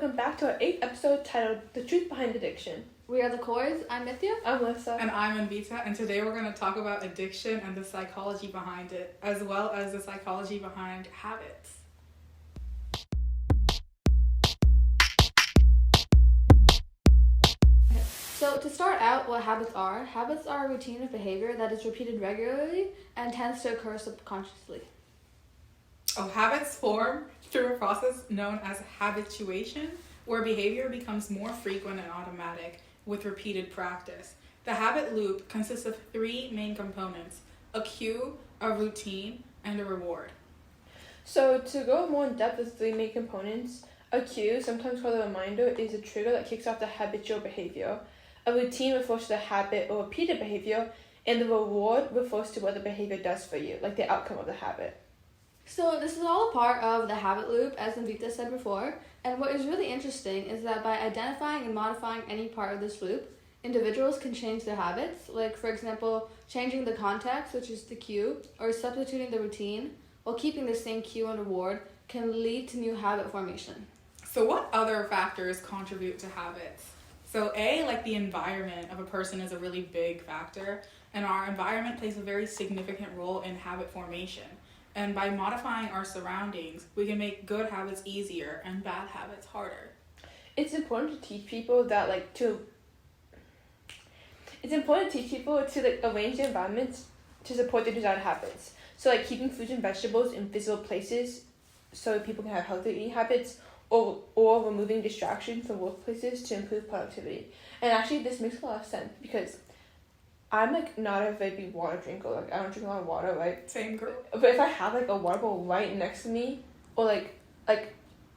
welcome back to our 8th episode titled The Truth Behind Addiction. We are the Cores. I'm Nithya. I'm Lisa. And I'm Anvita, and today we're going to talk about addiction and the psychology behind it, as well as the psychology behind habits. So to start out, what habits are a routine of behavior that is repeated regularly and tends to occur subconsciously. Habits form through a process known as habituation, where behavior becomes more frequent and automatic with repeated practice. The habit loop consists of 3 main components: a cue, a routine, and a reward. So to go more in depth with 3 main components, a cue, sometimes called a reminder, is a trigger that kicks off the habitual behavior. A routine refers to the habit or repeated behavior, and the reward refers to what the behavior does for you, like the outcome of the habit. So this is all a part of the habit loop, as Anvita said before, and what is really interesting is that by identifying and modifying any part of this loop, individuals can change their habits, like for example, changing the context, which is the cue, or substituting the routine, while keeping the same cue and reward can lead to new habit formation. So what other factors contribute to habits? So the environment of a person is a really big factor, and our environment plays a very significant role in habit formation. And by modifying our surroundings, we can make good habits easier and bad habits harder. It's important to teach people that arrange their environments to support their desired habits. So keeping fruits and vegetables in visible places so people can have healthy eating habits, or removing distractions from workplaces to improve productivity. And actually this makes a lot of sense because I'm not a very big water drinker. I don't drink a lot of water, right? Same girl. But if I have a water bottle right next to me, or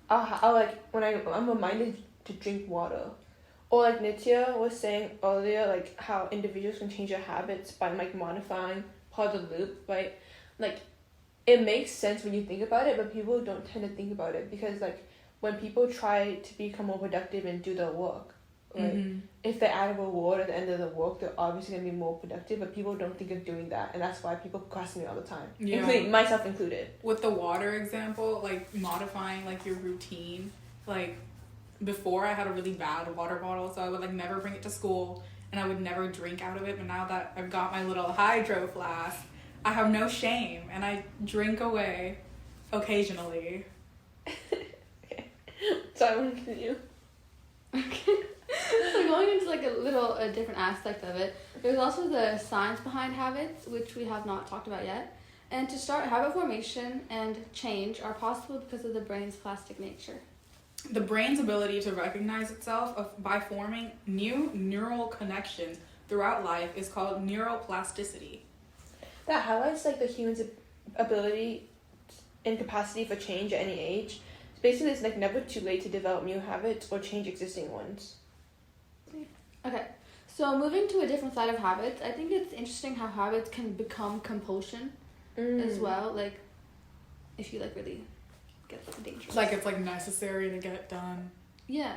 I'll when I'm reminded to drink water. Or Nitya was saying earlier, how individuals can change their habits by modifying part of the loop, right? It makes sense when you think about it, but people don't tend to think about it because when people try to become more productive and do their work, right? Mm-hmm. If they add a reward at the end of the work, they're obviously going to be more productive, but people don't think of doing that, and that's why people procrastinate all the time, including myself included. With the water example, modifying your routine, before I had a really bad water bottle, so I would never bring it to school, and I would never drink out of it, but now that I've got my little hydro flask, I have no shame, and I drink away occasionally. So I want to continue. Okay. So going into a different aspect of it, there's also the science behind habits, which we have not talked about yet. And to start, habit formation and change are possible because of the brain's plastic nature. The brain's ability to recognize itself by forming new neural connections throughout life is called neuroplasticity. That highlights the human's ability and capacity for change at any age. Basically, it's never too late to develop new habits or change existing ones. Okay, so moving to a different side of habits, I think it's interesting how habits can become compulsion as well. If you really get dangerous. It's necessary to get done. Yeah,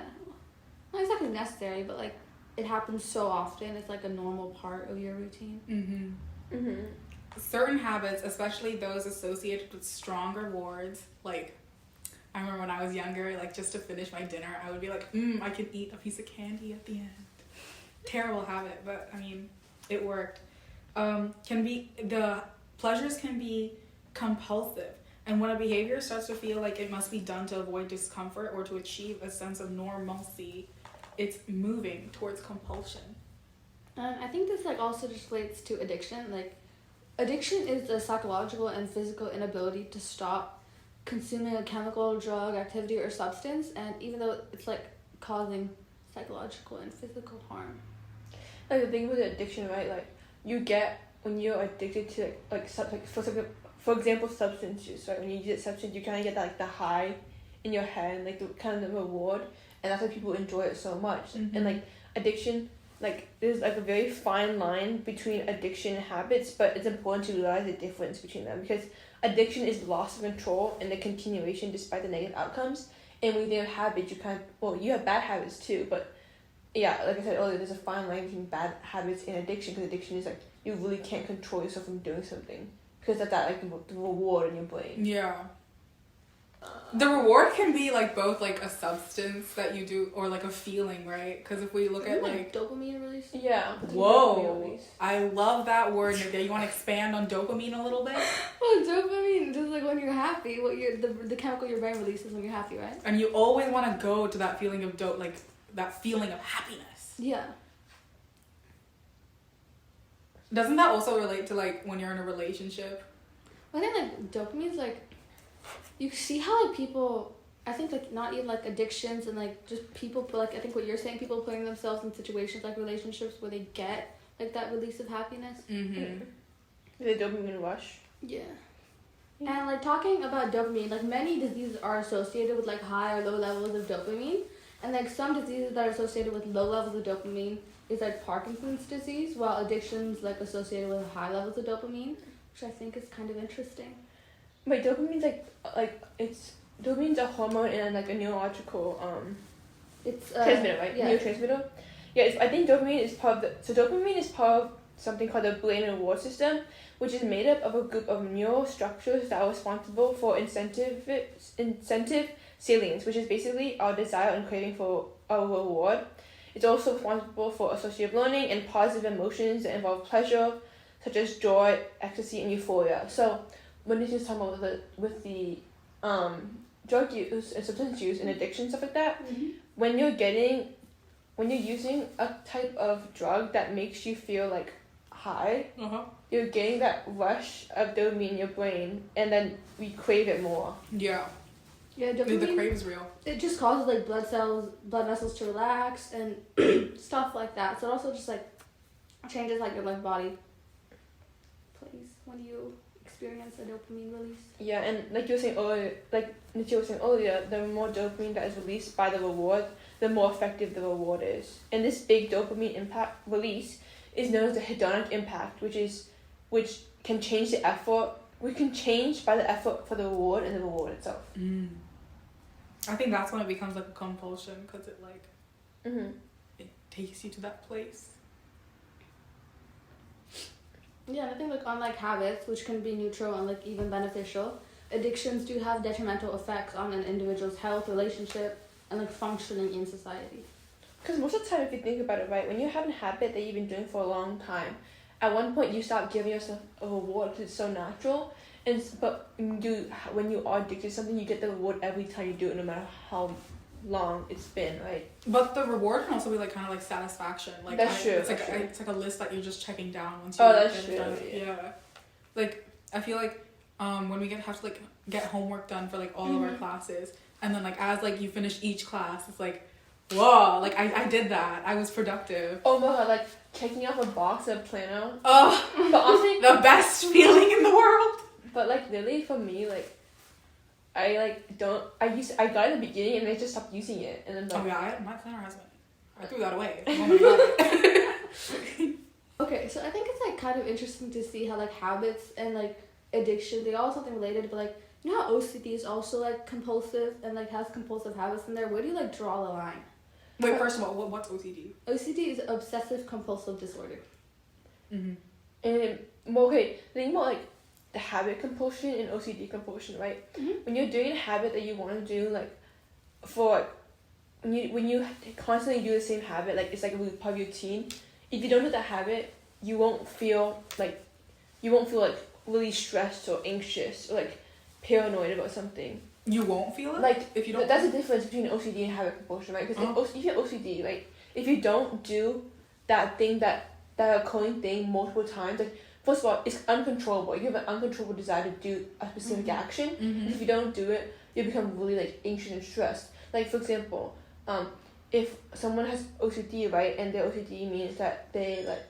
not exactly necessary, but it happens so often. It's a normal part of your routine. Mm-hmm. Mm-hmm. Certain habits, especially those associated with strong rewards, I remember when I was younger, just to finish my dinner, I would be I could eat a piece of candy at the end. Terrible habit, but it worked. The pleasures can be compulsive, and when a behavior starts to feel like it must be done to avoid discomfort or to achieve a sense of normalcy, it's moving towards compulsion. I think this also just relates to addiction. Addiction is the psychological and physical inability to stop consuming a chemical, drug, activity, or substance, and even though it's causing psychological and physical harm. The thing with addiction, right? You get when you're addicted to for example, substance use, right? When you use substance, you kind of get the high in your head, and the kind of the reward, and that's why people enjoy it so much. Mm-hmm. And addiction, there's a very fine line between addiction and habits, but it's important to realize the difference between them because addiction is loss of control and the continuation despite the negative outcomes. And when you think of habits, you have bad habits too, but yeah, like I said earlier, there's a fine line between bad habits and addiction, because addiction is you really can't control yourself from doing something because that's the reward in your brain. Yeah. The reward can be like both like a substance that you do or like a feeling, right? Because if we look at like dopamine release. Yeah. Whoa, I love that word, Nivea. You want to expand on dopamine a little bit? Well, dopamine is like when you're happy, what the chemical your brain releases when you're happy, right? And you always want to go to that feeling of like that feeling of happiness. Yeah. Doesn't that also relate to like when you're in a relationship? I think like dopamine's like, you see how like people, I think like not even like addictions and like just people put like, I think what you're saying, people putting themselves in situations like relationships where they get like that release of happiness. Mm-hmm. The dopamine rush. Yeah. And like talking about dopamine, like many diseases are associated with like high or low levels of dopamine, and like some diseases that are associated with low levels of dopamine is like Parkinson's disease, while addictions like associated with high levels of dopamine, which I think is kind of interesting. Wait, dopamine's dopamine's a hormone and like a neurological It's transmitter, right? Yeah. Neurotransmitter. Yeah, I think dopamine is part of dopamine is part of something called the brain reward system, which is made up of a group of neural structures that are responsible for incentive salience, which is basically our desire and craving for a reward. It's also responsible for associative learning and positive emotions that involve pleasure, such as joy, ecstasy, and euphoria. So when this is talking about with the drug use and substance use and addiction, stuff like that, when you're using a type of drug that makes you feel like high, you're getting that rush of dopamine in your brain, and then we crave it more. Yeah. Yeah, dopamine. The crave is real. It just causes like blood vessels to relax and stuff like that. So it also just like changes like your like body plays when you experience a dopamine release. Yeah, and like you were saying earlier, like Nichia was saying earlier, the more dopamine that is released by the reward, the more effective the reward is. And this big dopamine impact release is known as the hedonic impact, which can change the effort. We can change by the effort for the reward and the reward itself. I think that's when it becomes like a compulsion, because it like it takes you to that place. Yeah, and I think like on like habits, which can be neutral and like even beneficial, addictions do have detrimental effects on an individual's health, relationship, and like functioning in society. Because most of the time, if you think about it, right, when you have a habit that you've been doing for a long time, at one point you start giving yourself a reward because it's so natural. But when you are addicted to something, you get the reward every time you do it, no matter how long it's been, right? But the reward can also be like kind of like satisfaction. Like that's true. It's like it's like a list that you're just checking down once you that's get it done. true. Yeah. Like I feel like when we have to like get homework done for like all of our classes, and then like as like you finish each class, it's like, whoa, like I did that. I was productive. Oh my god, like checking off a box of planner. Oh, but honestly, the best feeling in the world. But like literally for me, like I got it at the beginning and I just stopped using it, and then like, oh yeah, my planner has been. I threw that away. Oh my god. Okay, so I think it's like kind of interesting to see how like habits and like addiction, they all have something related, but like you know how OCD is also like compulsive and like has compulsive habits in there. Where do you like draw the line? Wait, first of all, what's OCD? OCD is obsessive compulsive disorder. And okay, think about like the habit compulsion and OCD compulsion, right? When you're doing a habit that you want to do, like for when you constantly do the same habit, like it's like a part of your routine. If you don't do that habit, you won't feel like really stressed or anxious or like paranoid about something. You won't feel it? Like if you don't. That's the difference between OCD and habit compulsion, right? Because if you're OCD, like if you don't do that thing, that occurring thing multiple times, like first of all, it's uncontrollable. You have an uncontrollable desire to do a specific action. And if you don't do it, you become really like anxious and stressed. Like for example, if someone has OCD, right, and their OCD means that they like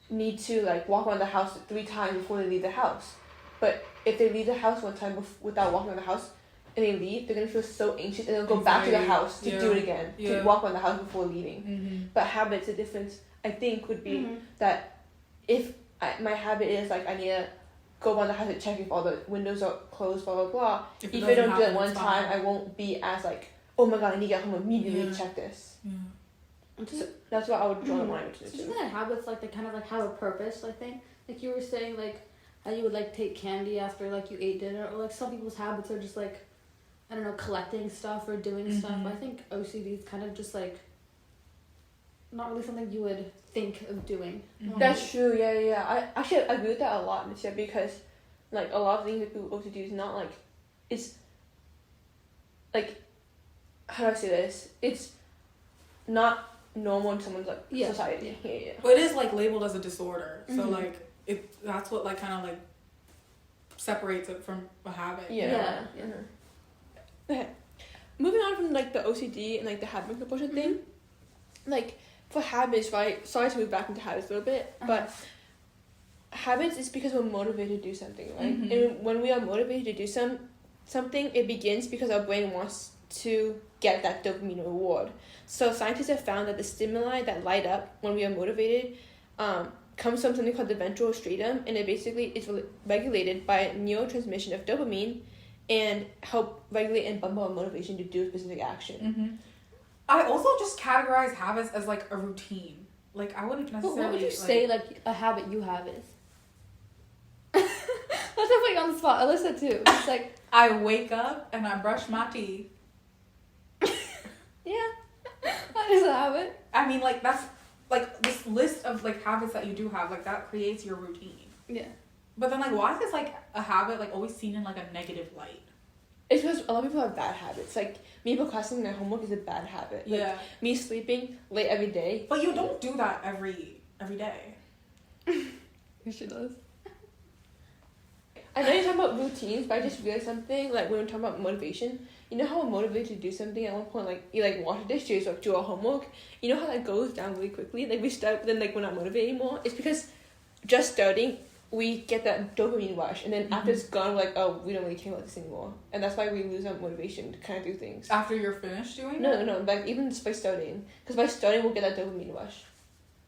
need to like walk around the house 3 times before they leave the house. But if they leave the house one time without walking around the house and they leave, they're gonna feel so anxious and they'll go back to the house to do it again, to walk around the house before leaving. But habits, the difference I think would be that if my habit is like I need to go around the house and check if all the windows are closed, blah blah blah. If I don't do it one time, I won't be as like, oh my god, I need to get home immediately to check this. So that's what I would draw the line between the two. Isn't that habits like they kind of like have a purpose? I think like you were saying like how you would like take candy after like you ate dinner, or like some people's habits are just like I don't know, collecting stuff or doing stuff. I think OCD is kind of just like not really something you would think of doing. That's true. Yeah. I actually agree with that a lot, Michelle, because like a lot of things that people with OCD is not like, it's like, how do I say this? It's not normal in someone's like society. Yeah. But it is like labeled as a disorder, so like that's what like kind of like separates it from a habit. Yeah. Okay, moving on from like the OCD and like the habit compulsion thing, like for habits, right? Sorry to move back into habits a little bit, but habits is because we're motivated to do something, right? And when we are motivated to do something, it begins because our brain wants to get that dopamine reward. So scientists have found that the stimuli that light up when we are motivated comes from something called the ventral striatum, and it basically is regulated by neurotransmission of dopamine and help regulate and bump our motivation to do a specific action. I also just categorize habits as like a routine. Like I wouldn't necessarily. What would you say like a habit you have is? Let's put you on the spot. Alyssa too. It's like I wake up and I brush my teeth. Yeah, that is a habit. I mean, like that's like this list of like habits that you do have, like that creates your routine. Yeah. But then like why is this like a habit like always seen in like a negative light? It's because a lot of people have bad habits. Like me procrastinating my homework is a bad habit. Like, me sleeping late every day. But you don't do that every day. She does. I know you're talking about routines, but I just realized something. Like when we're talking about motivation, you know how we're motivated to do something at one point, like you like wash the dishes or do our homework. You know how that goes down really quickly. Like we start, but then like we're not motivated anymore. It's because just starting, we get that dopamine rush, and then after it's gone, we're like, oh, we don't really care about this anymore, and that's why we lose our motivation to kind of do things. After you're finished doing it? No, like even just by starting, because by starting we'll get that dopamine rush,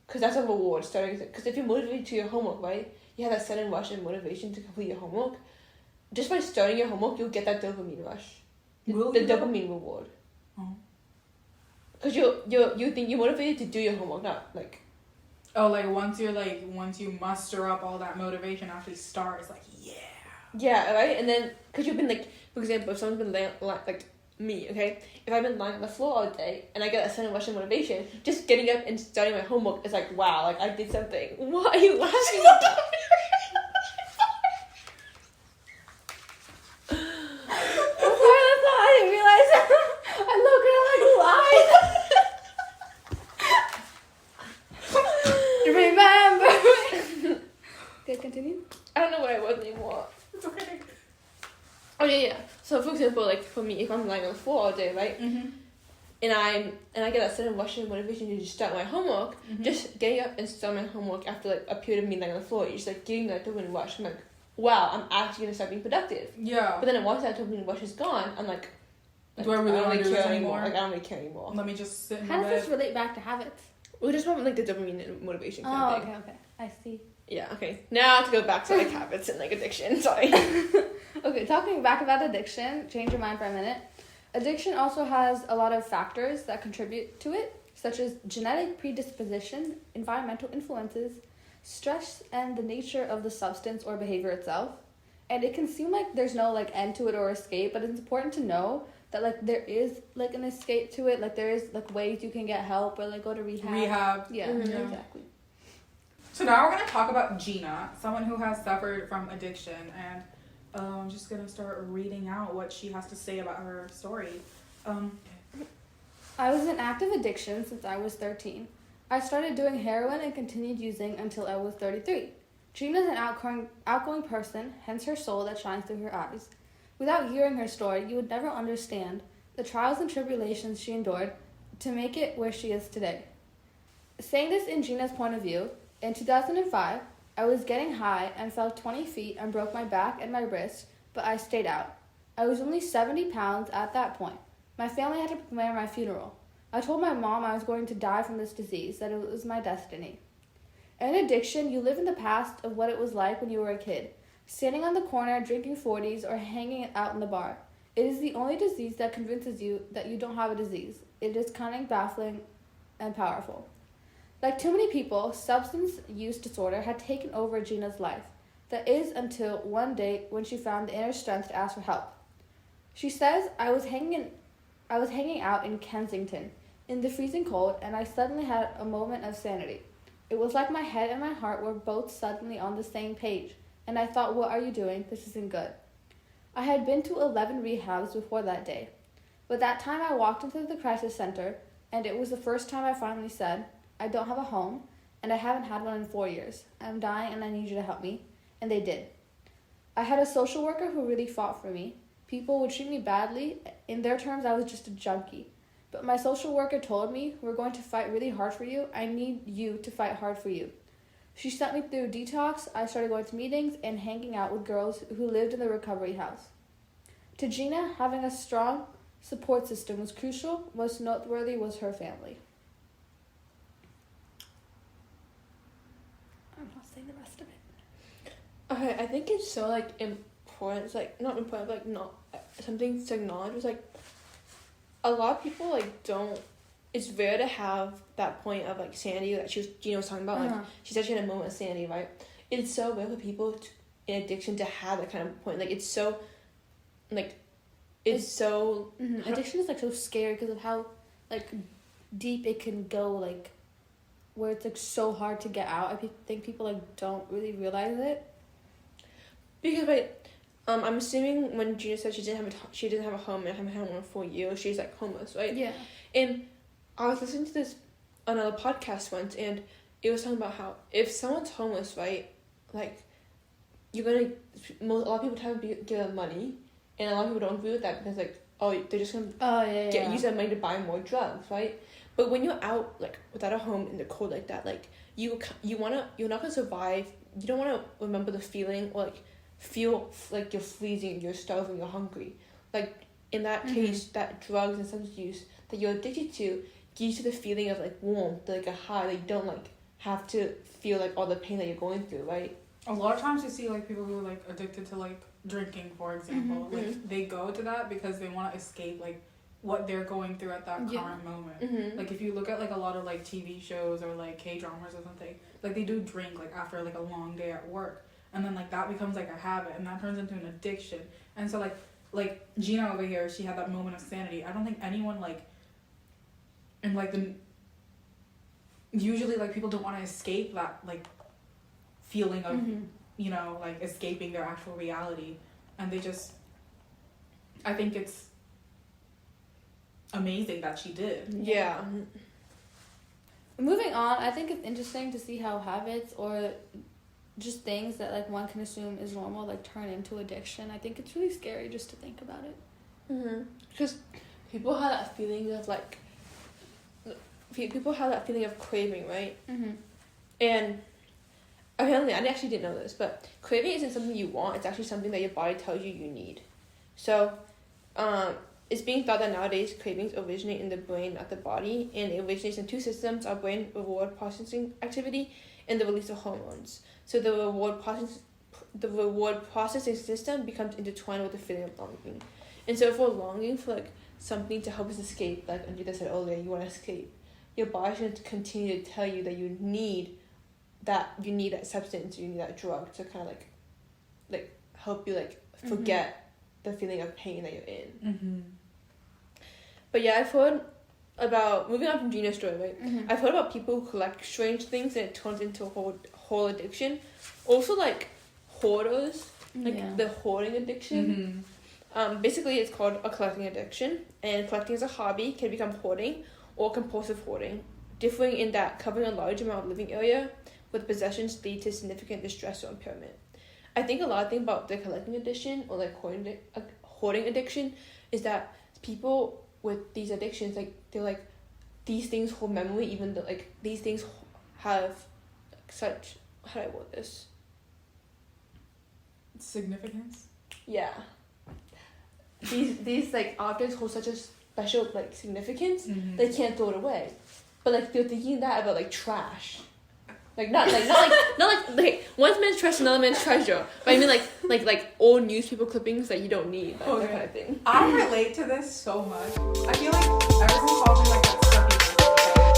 because that's a reward. Starting, because if you're motivated to your homework, right, you have that sudden rush and motivation to complete your homework. Just by starting your homework, you'll get that dopamine rush, the dopamine reward. Because you think you're motivated to do your homework, not like. Oh, like once you muster up all that motivation, actually start, it's like, yeah. Yeah, right? And then, because you've been like, for example, if someone's been laying, like me, okay? If I've been lying on the floor all day and I get a sudden rush of motivation, just getting up and starting my homework is like, wow, like I did something. What are you laughing at? I didn't realize. I look at it like, why? Remember. Okay, continue. I don't know where I was anymore. It's okay. Oh yeah. So for example, like for me, if I'm lying on the floor all day, right, and I get that sudden rush of motivation to just start my homework, just getting up and start my homework after like a period of me lying on the floor, you're just like getting that dopamine rush. I'm like, wow, I'm actually gonna start being productive. Yeah. But then once that dopamine rush is gone, I'm like do I really want to do this anymore? Like I don't really care anymore. Let me just sit in How my does bed. this relate back to habits? We just want like the dopamine and motivation kind of thing. Okay. I see. Yeah, okay. Now to go back to like habits and like addiction. Sorry. Okay, talking back about addiction, change your mind for a minute. Addiction also has a lot of factors that contribute to it, such as genetic predisposition, environmental influences, stress, and the nature of the substance or behavior itself. And it can seem like there's no like end to it or escape, but it's important to know that like there is like an escape to it. Like there is like ways you can get help or like go to rehab. Yeah, exactly. So now we're going to talk about Gina, someone who has suffered from addiction, and I'm just going to start reading out what she has to say about her story. I was in active addiction since I was 13. I started doing heroin and continued using until I was 33. Gina is an outgoing person, hence her soul that shines through her eyes. Without hearing her story, you would never understand the trials and tribulations she endured to make it where she is today. Saying this in Gina's point of view, in 2005, I was getting high and fell 20 feet and broke my back and my wrist, but I stayed out. I was only 70 pounds at that point. My family had to prepare my funeral. I told my mom I was going to die from this disease, that it was my destiny. In addiction, you live in the past of what it was like when you were a kid, standing on the corner, drinking 40s, or hanging out in the bar. It is the only disease that convinces you that you don't have a disease. It is cunning, baffling, and powerful. Like too many people, substance use disorder had taken over Gina's life. That is until one day when she found the inner strength to ask for help. She says, I was hanging out in Kensington in the freezing cold, and I suddenly had a moment of sanity. It was like my head and my heart were both suddenly on the same page, and I thought, what are you doing? This isn't good. I had been to 11 rehabs before that day, but that time I walked into the crisis center, and it was the first time I finally said, I don't have a home, and I haven't had one in 4 years. I'm dying, and I need you to help me. And they did. I had a social worker who really fought for me. People would treat me badly. In their terms, I was just a junkie. But my social worker told me, we're going to fight really hard for you. I need you to fight hard for you. She sent me through detox. I started going to meetings and hanging out with girls who lived in the recovery house. To Gina, having a strong support system was crucial. Most noteworthy was her family. I'm not saying the rest of it. Okay, I think it's so like important. It's like not important, like not something to acknowledge. It's like a lot of people like don't. It's rare to have that point of like sanity that Gina was talking about. Like she said she had a moment of sanity, right? It's so rare for people in addiction to have that kind of point. Like it's so, like, it's so. Addiction is like so scary because of how like deep it can go. Like where it's like so hard to get out. I think people like don't really realize it. Because I'm assuming when Gina said she didn't have a home and haven't had one in 4 years, she's like homeless, right? Yeah. And I was listening to this another podcast once, and it was talking about how if someone's homeless, right, like a lot of people try to give them money, and a lot of people don't agree with that because like they're just gonna use that money to buy more drugs, right? But when you're out like without a home in the cold like that, like you're not gonna survive. You don't want to remember the feeling or like feel like you're freezing, you're starving, you're hungry. Like in that case, that drugs and substance use that you're addicted to gives you the feeling of like warmth, like a high. Like you don't like have to feel like all the pain that you're going through, right? A lot of times you see like people who are like addicted to like drinking, for example. Like they go to that because they want to escape like what they're going through at that current moment. Like if you look at like a lot of like TV shows or like K-dramas or something, like they do drink like after like a long day at work, and then like that becomes like a habit, and that turns into an addiction. And so like Gina over here, she had that moment of sanity. I don't think anyone like in like the usually like people don't want to escape that like feeling of you know like escaping their actual reality, and they just I think it's amazing that she did. Yeah. Moving on, I think it's interesting to see how habits or just things that like one can assume is normal like turn into addiction. I think it's really scary just to think about it. Because people have that feeling of like craving, right? And apparently, I actually didn't know this, but craving isn't something you want. It's actually something that your body tells you need. So, it's being thought that nowadays cravings originate in the brain, not the body, and it originates in two systems: our brain reward processing activity and the release of hormones. So the reward processing system becomes intertwined with the feeling of longing. And so if we're longing for like something to help us escape, like Anjita said earlier, you want to escape, your body should continue to tell you that you need that substance, you need that drug to kind of like help you like forget the feeling of pain that you're in. But yeah, I've heard about, moving on from Gina's story, right? I've heard about people who collect strange things and it turns into a whole addiction. Also like hoarders, like the hoarding addiction. Basically it's called a collecting addiction, and collecting as a hobby can become hoarding or compulsive hoarding, differing in that covering a large amount of living area with possessions lead to significant distress or impairment. I think a lot of things about the collecting addiction or like hoarding addiction is that people with these addictions, like they're like, these things hold memory, even though like these things have such, how do I word this? Significance? Yeah. These like objects hold such a special like significance, they can't throw it away. But like they're thinking that about like trash. Like not like one man's trash, another man's treasure. But I mean like old newspaper clippings that you don't need, like, that kind of thing. I relate to this so much. I feel like everyone calls me like that stuffy,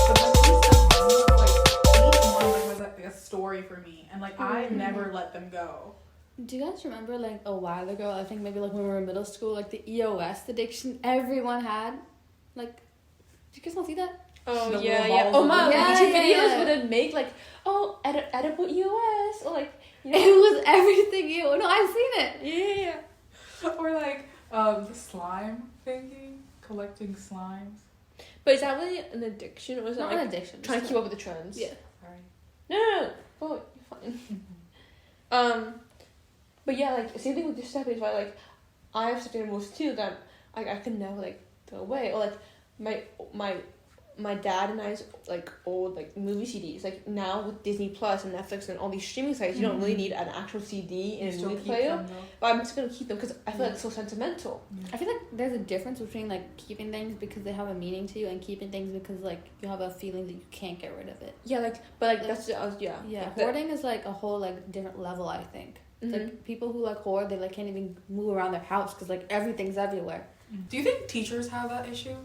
but then these stuff like each one like was like a story for me, and like I never let them go. Do you guys remember, like, a while ago, I think maybe, like, when we were in middle school, like, the EOS addiction everyone had? Like, did you guys not see that? Oh, The yeah, little yeah. balls Oh, of my it. YouTube Yeah, videos yeah. would make, like, oh, edible EOS, or, like, you know. It was everything you... No, I've seen it. Yeah. Or like the slime thingy, collecting slimes. But is that really an addiction, or is that, Not like, an addiction. trying to keep up with the trends? Yeah. Sorry. No. Oh, you're fine. But yeah, like, same thing with this stuff is why, like, I have certain rules too that I can never, like, throw away. Or, like, my dad and I's, like, old, like, movie CDs. Like, now with Disney Plus and Netflix and all these streaming sites, you don't really need an actual CD You and a still movie keep player. them, though. But I'm just gonna keep them because I feel like it's so sentimental. I feel like there's a difference between, like, keeping things because they have a meaning to you and keeping things because, like, you have a feeling that you can't get rid of it. Yeah, like, but, like, Like- that's, yeah. Yeah, Like, that- hoarding is, like, a whole, like, different level, I think. Mhm. Like, people who, like, hoard, they, like, can't even move around their house because, like, everything's everywhere. Do you think teachers have that issue?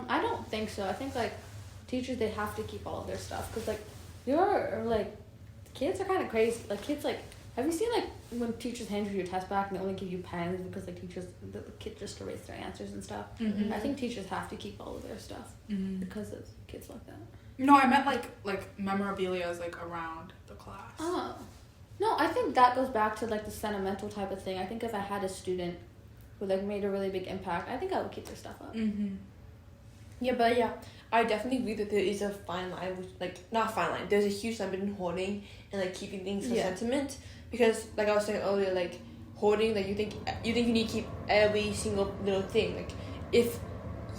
I don't think so. I think, like, teachers, they have to keep all of their stuff because, like, you're, like, kids are kind of crazy. Like, kids, like, have you seen, like, when teachers hand you your test back and they only give you pens because, like, the kids just erase their answers and stuff? Mhm. I think teachers have to keep all of their stuff because of kids like that. No, I meant like memorabilia is like around the class. Oh. No, I think that goes back to, like, the sentimental type of thing. I think if I had a student who, like, made a really big impact, I think I would keep their stuff up. Mm-hmm. Yeah, but yeah, I definitely agree that there is a fine line, which, like, not fine line, there's a huge line between hoarding and, like, keeping things for Yeah. sentiment. Because, like I was saying earlier, like, hoarding, like, you think you need to keep every single little thing. Like, if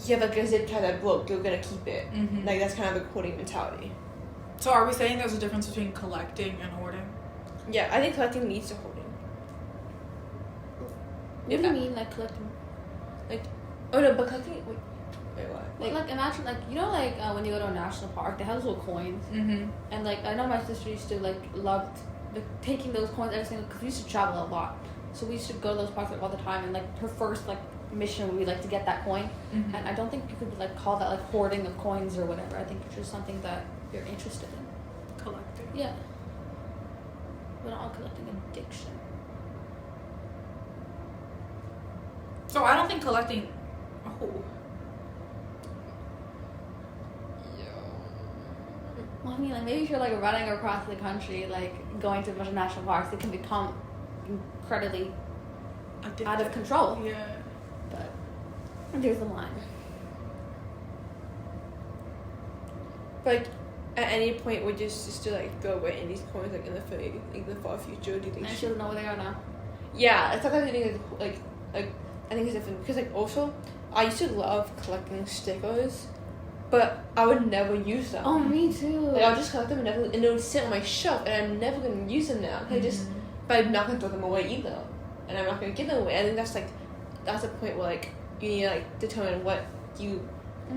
you have, like, a zip tie that broke, you're gonna keep it. Mm-hmm. Like, that's kind of a hoarding mentality. So are we saying there's a difference between collecting and hoarding? Yeah, I think collecting leads to hoarding. What do Yeah. you mean, like, collecting? Oh no, but collecting, wait, what? Like, imagine, like, you know, like, when you go to a national park, they have those little coins. Mm-hmm. And, like, I know my sister used to, like, love like, taking those coins every single, because we used to travel a lot. So we used to go to those parks, like, all the time. And, like, her first, like, mission would be, like, to get that coin. Mm-hmm. And I don't think you could, like, call that, like, hoarding of coins or whatever. I think it's just something that you're interested in. Collecting. Yeah. But not collecting addiction. So I don't think collecting. Oh. Well, I mean, like, maybe if you're, like, running across the country, like, going to a bunch of national parks, it can become incredibly out of control. Yeah. But there's a line. Like, at any point, would your sister, like, throw away any coins, like, in the far future? Do you think And she doesn't know where they are now. Yeah, it's sometimes I think like I think it's different because, like, also I used to love collecting stickers, but I would never use them. Oh, me too. Like, I'll just collect them and they would sit on my shelf, and I'm never gonna use them now. But I'm not gonna throw them away either, and I'm not gonna give them away. I think that's a point where, like, you need to, like, determine what you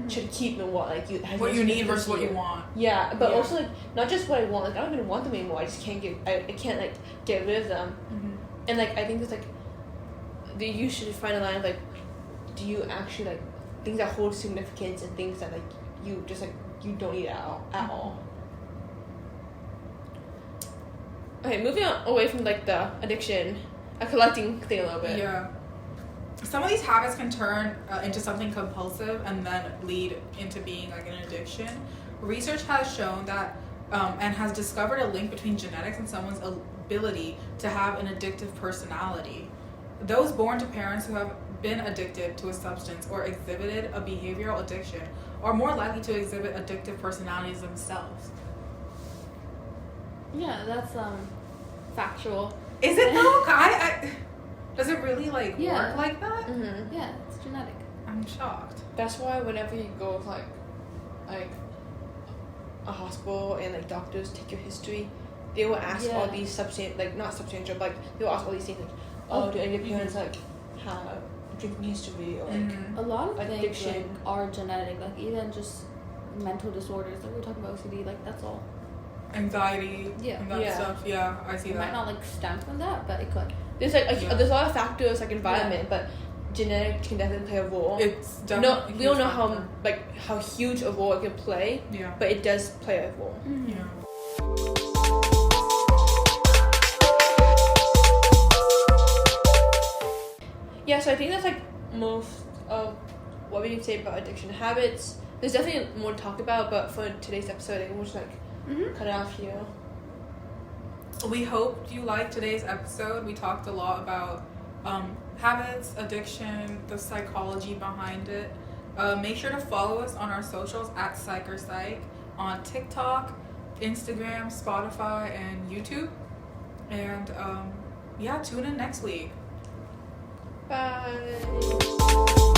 should keep and what, like, has What no you need significance versus to what you. you want. Yeah, but Yeah. also, like, not just what I want. Like, I don't even want them anymore. I just can't I can't, like, get rid of them. Mm-hmm. And, like, I think it's, like, you should find a line of, like, do you actually, like, things that hold significance and things that, like, you just, like, you don't need at all. Okay, moving on away from, like, the addiction, a collecting thing a little bit. Yeah. Some of these habits can turn into something compulsive and then lead into being like an addiction. Research has shown that and has discovered a link between genetics and someone's ability to have an addictive personality. Those born to parents who have been addicted to a substance or exhibited a behavioral addiction are more likely to exhibit addictive personalities themselves. Yeah, that's factual. Is it though? Does it really like Yeah. work like that? Mm-hmm. Yeah, it's genetic. I'm shocked. That's why whenever you go with, like a hospital and, like, doctors take your history, they will ask all Yeah. these not substantial, but, like, they will ask all these things, like, oh, do any of your parents, like, have a drinking history or, like, Mhm. A lot of things, like, Addiction. are genetic. Like, even just mental disorders. Like, we were talking about OCD. Like, that's all. Anxiety Yeah. and that Yeah. stuff. Yeah, I see It might that. not, like, stem from that, but it could. there's, like, Yeah. there's a lot of factors, like, environment, but genetics can definitely play a role. It's No, definitely we don't know huge how huge a role it can play, factor. Yeah. but it does play a role. Yeah. Yeah, so I think that's like most of what we can say about addiction habits. There's definitely more to talk about, but for today's episode, I think we'll just like cut it off here. We hope you liked today's episode. We talked a lot about habits, addiction, the psychology behind it. Make sure to follow us on our socials at PsychOrPsych on TikTok, Instagram, Spotify, and YouTube. And tune in next week. Bye.